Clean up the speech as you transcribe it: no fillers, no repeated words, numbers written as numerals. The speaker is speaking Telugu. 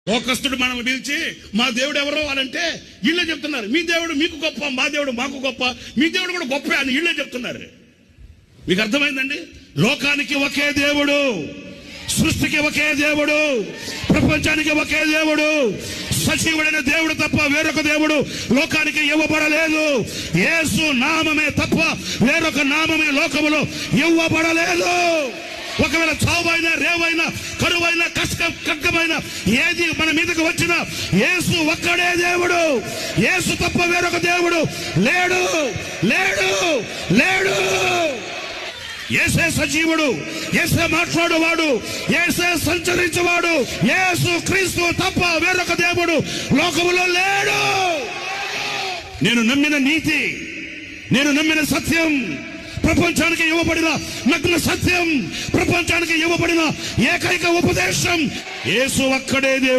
లోకస్తుడు మనం పిలిచి మా దేవుడు ఎవరో అనంటే వీళ్ళే చెప్తున్నారు, మీ దేవుడు మీకు గొప్ప, మా దేవుడు మాకు గొప్ప, మీ దేవుడు కూడా గొప్ప అని వీళ్ళే చెప్తున్నారు. మీకు అర్థమైందండి? లోకానికి ఒకే దేవుడు, సృష్టికి ఒకే దేవుడు, ప్రపంచానికి ఒకే దేవుడు, సజీవుడైన దేవుడు తప్ప వేరొక దేవుడు లోకానికి ఇవ్వబడలేదు. యేసు నామమే తప్ప వేరొక నామమే లోకములో ఇవ్వబడలేదు. ఒకవేళ చావైనా, రేవైనా, కరువైనా, ఖడ్గమైన ఏది మన మీదకి వచ్చినా యేసు ఒక్కడే దేవుడు. యేసు తప్ప వేరొక దేవుడు లేడు, లేడు, లేడు. యేసే సజీవుడు, యేసే మాట్లాడువాడు, యేసే సంచరించువాడు. యేసు క్రీస్తు తప్ప వేరొక దేవుడు లోకములో లేడు. నేను నమ్మిన నీతి, నేను నమ్మిన సత్యం, ప్రపంచానికి ఇవ్వబడిన నగ్న సత్యం, ప్రపంచానికి ఇవ్వబడిన ఏకైక ఉపదేశం, యేసు ఒక్కడే దేవుడు.